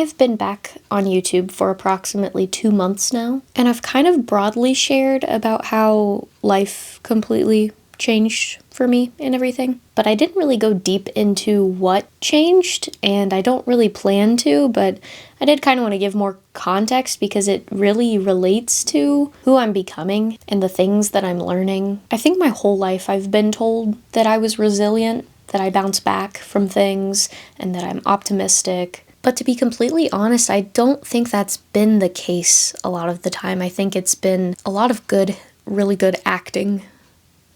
have been back on YouTube for approximately 2 months now, and I've kind of broadly shared about how life completely changed for me and everything, but I didn't really go deep into what changed, and I don't really plan to, but I did kind of want to give more context because it really relates to who I'm becoming and the things that I'm learning. I think my whole life I've been told that I was resilient, that I bounce back from things, and that I'm optimistic. But to be completely honest, I don't think that's been the case a lot of the time. I think it's been a lot of good, really good acting,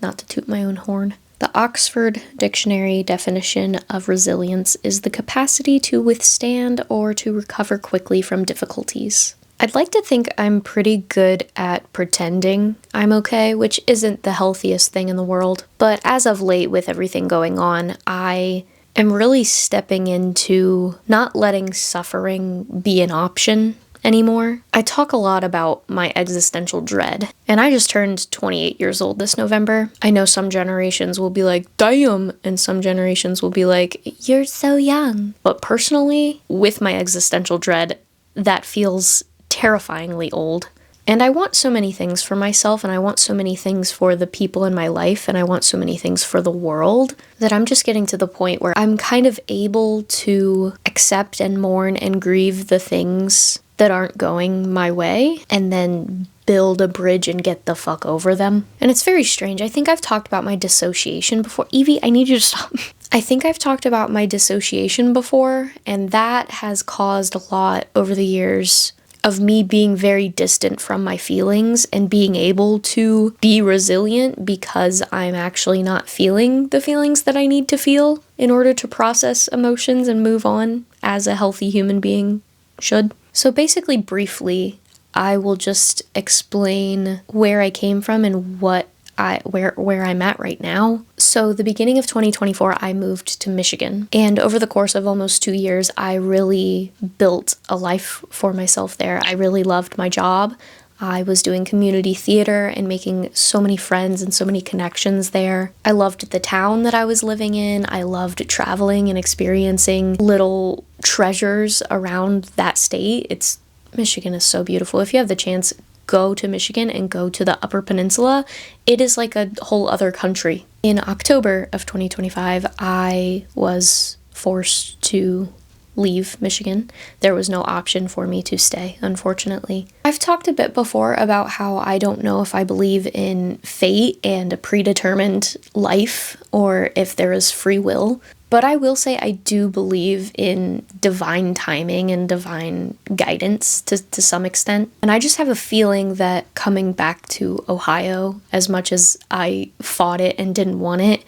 not to toot my own horn. The Oxford Dictionary definition of resilience is the capacity to withstand or to recover quickly from difficulties. I'd like to think I'm pretty good at pretending I'm okay, which isn't the healthiest thing in the world. But as of late, with everything going on, I am really stepping into not letting suffering be an option anymore. I talk a lot about my existential dread, and I just turned 28 years old this November. I know some generations will be like, damn, and some generations will be like, you're so young. But personally, with my existential dread, that feels terrifyingly old. And I want so many things for myself, and I want so many things for the people in my life, and I want so many things for the world, that I'm just getting to the point where I'm kind of able to accept and mourn and grieve the things that aren't going my way, and then build a bridge and get the fuck over them. And it's very strange. I think I've talked about my dissociation before. Evie, I need you to stop. I think I've talked about my dissociation before, and that has caused a lot over the years of me being very distant from my feelings and being able to be resilient because I'm actually not feeling the feelings that I need to feel in order to process emotions and move on as a healthy human being should. So basically, briefly, I will just explain where I came from and where I'm at right now. So the beginning of 2024, I moved to Michigan. And over the course of almost 2 years, I really built a life for myself there. I really loved my job. I was doing community theater and making so many friends and so many connections there. I loved the town that I was living in. I loved traveling and experiencing little treasures around that state. Michigan is so beautiful. If you have the chance, go to Michigan and go to the Upper Peninsula. It is like a whole other country. In October of 2025, I was forced to leave Michigan. There was no option for me to stay, unfortunately. I've talked a bit before about how I don't know if I believe in fate and a predetermined life or if there is free will. But I will say I do believe in divine timing and divine guidance to some extent. And I just have a feeling that coming back to Ohio, as much as I fought it and didn't want it,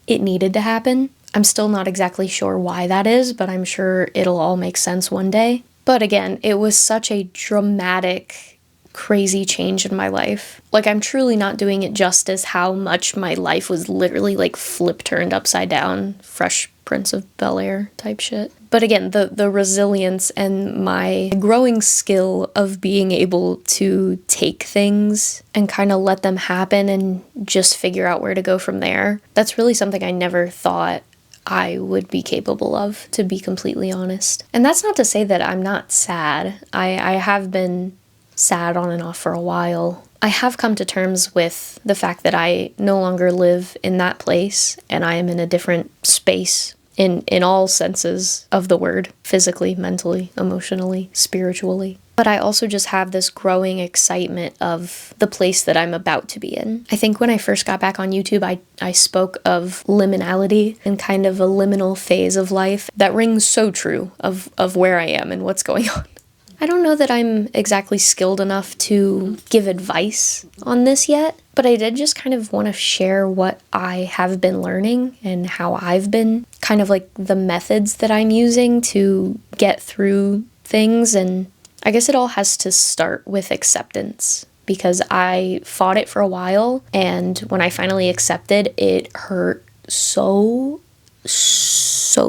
it needed to happen. I'm still not exactly sure why that is, but I'm sure it'll all make sense one day. But again, it was such a dramatic, crazy change in my life. Like, I'm truly not doing it justice how much my life was literally like turned upside down, Fresh Prince of Bel-Air type shit. But again, the resilience and my growing skill of being able to take things and kind of let them happen and just figure out where to go from there, that's really something I never thought I would be capable of, to be completely honest. And that's not to say that I'm not sad. I have been sad on and off for a while. I have come to terms with the fact that I no longer live in that place and I am in a different space in all senses of the word, physically, mentally, emotionally, spiritually. But I also just have this growing excitement of the place that I'm about to be in. I think when I first got back on YouTube, I spoke of liminality and kind of a liminal phase of life that rings so true of where I am and what's going on. I don't know that I'm exactly skilled enough to give advice on this yet, but I did just kind of want to share what I have been learning and how I've been kind of like the methods that I'm using to get through things. And I guess it all has to start with acceptance, because I fought it for a while, and when I finally accepted, it hurt so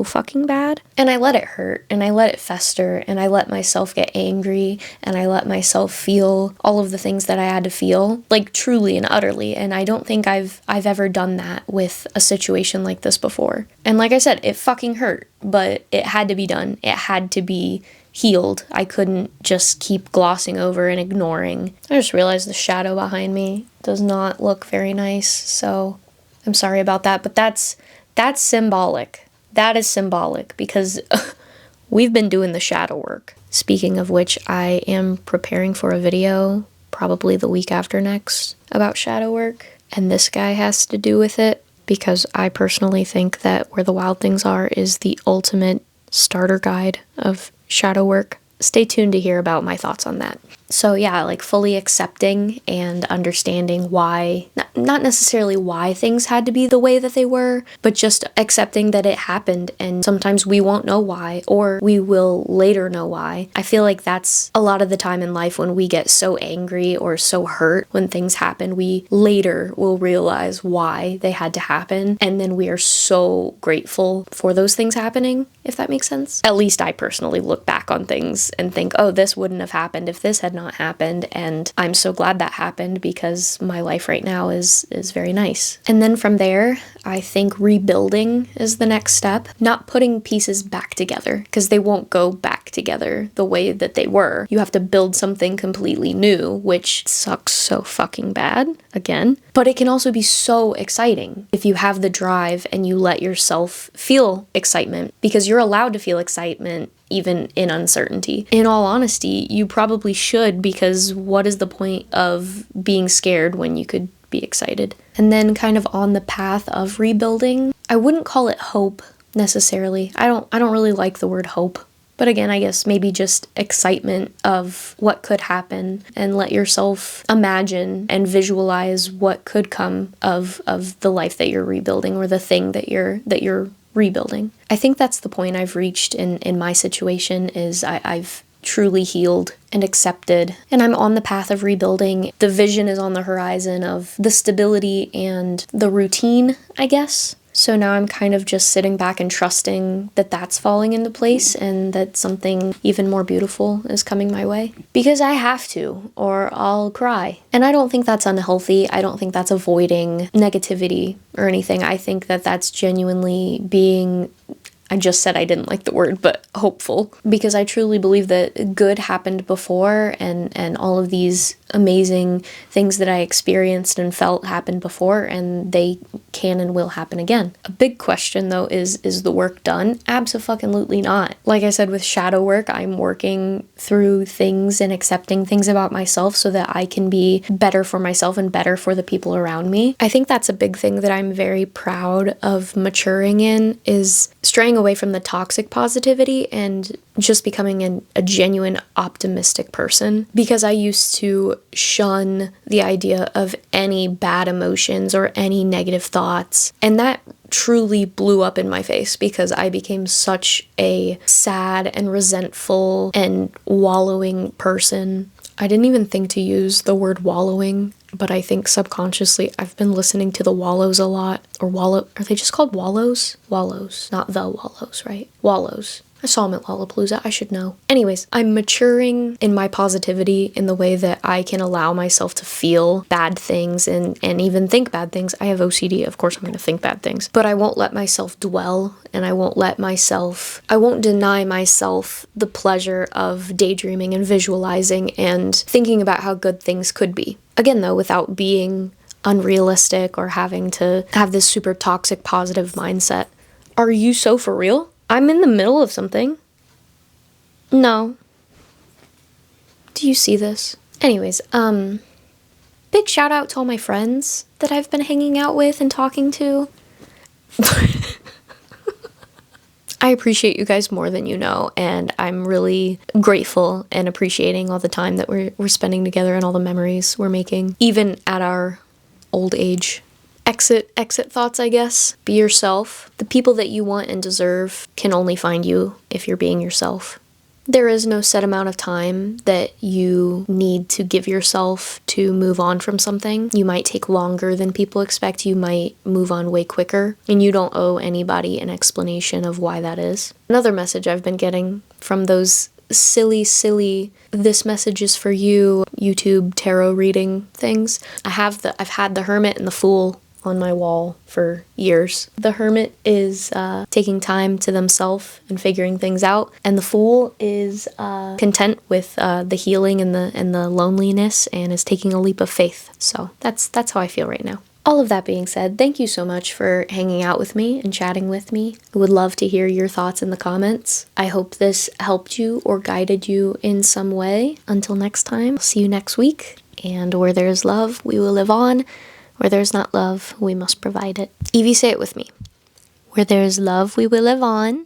fucking bad. And I let it hurt, and I let it fester, and I let myself get angry, and I let myself feel all of the things that I had to feel, like truly and utterly. And I don't think I've ever done that with a situation like this before. And like I said, it fucking hurt, but it had to be done. It had to be healed. I couldn't just keep glossing over and ignoring. I just realized the shadow behind me does not look very nice, so I'm sorry about that, but that's symbolic. That is symbolic because we've been doing the shadow work. Speaking of which, I am preparing for a video, probably the week after next, about shadow work, and this guy has to do with it because I personally think that Where the Wild Things Are is the ultimate starter guide of shadow work. Stay tuned to hear about my thoughts on that. So yeah, like fully accepting and understanding why, not necessarily why things had to be the way that they were, but just accepting that it happened, and sometimes we won't know why, or we will later know why. I feel like that's a lot of the time in life when we get so angry or so hurt when things happen, we later will realize why they had to happen, and then we are so grateful for those things happening, if that makes sense. At least I personally look back on things and think, oh, this wouldn't have happened if this had not happened, and I'm so glad that happened because my life right now is very nice. And then from there, I think rebuilding is the next step. Not putting pieces back together, because they won't go back together the way that they were. You have to build something completely new, which sucks so fucking bad, again. But it can also be so exciting if you have the drive and you let yourself feel excitement, because you're allowed to feel excitement even in uncertainty. In all honesty, you probably should, because what is the point of being scared when you could be excited? And then kind of on the path of rebuilding, I wouldn't call it hope necessarily. I don't really like the word hope. But again, I guess maybe just excitement of what could happen, and let yourself imagine and visualize what could come of the life that you're rebuilding, or the thing that you're rebuilding. I think that's the point I've reached in my situation, is I've truly healed and accepted, and I'm on the path of rebuilding. The vision is on the horizon of the stability and the routine, I guess. So now I'm kind of just sitting back and trusting that that's falling into place, and that something even more beautiful is coming my way. Because I have to, or I'll cry. And I don't think that's unhealthy. I don't think that's avoiding negativity or anything. I think that that's genuinely being, I just said I didn't like the word, but hopeful. Because I truly believe that good happened before, and all of these amazing things that I experienced and felt happened before, and they can and will happen again. A big question though is the work done? Abso-fucking-lutely not. Like I said, with shadow work, I'm working through things and accepting things about myself so that I can be better for myself and better for the people around me. I think that's a big thing that I'm very proud of maturing in, is straying away from the toxic positivity and just becoming a genuine optimistic person. Because I used to shun the idea of any bad emotions or any negative thoughts, and that truly blew up in my face because I became such a sad and resentful and wallowing person. I didn't even think to use the word wallowing, but I think subconsciously I've been listening to the Wallows a lot. Or are they just called Wallows? Wallows, not the Wallows, right? Wallows. I saw them at Lollapalooza, I should know. Anyways, I'm maturing in my positivity in the way that I can allow myself to feel bad things and even think bad things. I have OCD, of course I'm going to think bad things. But I won't let myself dwell, and I won't deny myself the pleasure of daydreaming and visualizing and thinking about how good things could be. Again though, without being unrealistic or having to have this super toxic positive mindset. Are you so for real? I'm in the middle of something. No. Do you see this? Anyways, big shout out to all my friends that I've been hanging out with and talking to. I appreciate you guys more than you know, and I'm really grateful and appreciating all the time that we're spending together and all the memories we're making, even at our old age. Exit thoughts, I guess. Be yourself. The people that you want and deserve can only find you if you're being yourself. There is no set amount of time that you need to give yourself to move on from something. You might take longer than people expect. You might move on way quicker, and you don't owe anybody an explanation of why that is. Another message I've been getting from those silly "this message is for you" YouTube tarot reading things. I've had the Hermit and the Fool on my wall for years. The Hermit is taking time to themselves and figuring things out, and the Fool is content with the healing and the loneliness, and is taking a leap of faith. So that's how I feel right now. All of that being said, thank you so much for hanging out with me and chatting with me. I would love to hear your thoughts in the comments. I hope this helped you or guided you in some way. Until next time, I'll see you next week. And where there is love, we will live on. Where there is not love, we must provide it. Evie, say it with me. Where there is love, we will live on.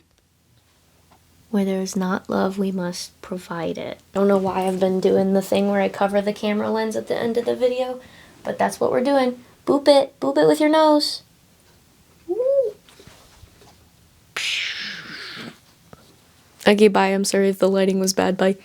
Where there is not love, we must provide it. I don't know why I've been doing the thing where I cover the camera lens at the end of the video, but that's what we're doing. Boop it with your nose. Woo. Okay, bye. I'm sorry if the lighting was bad. Bye.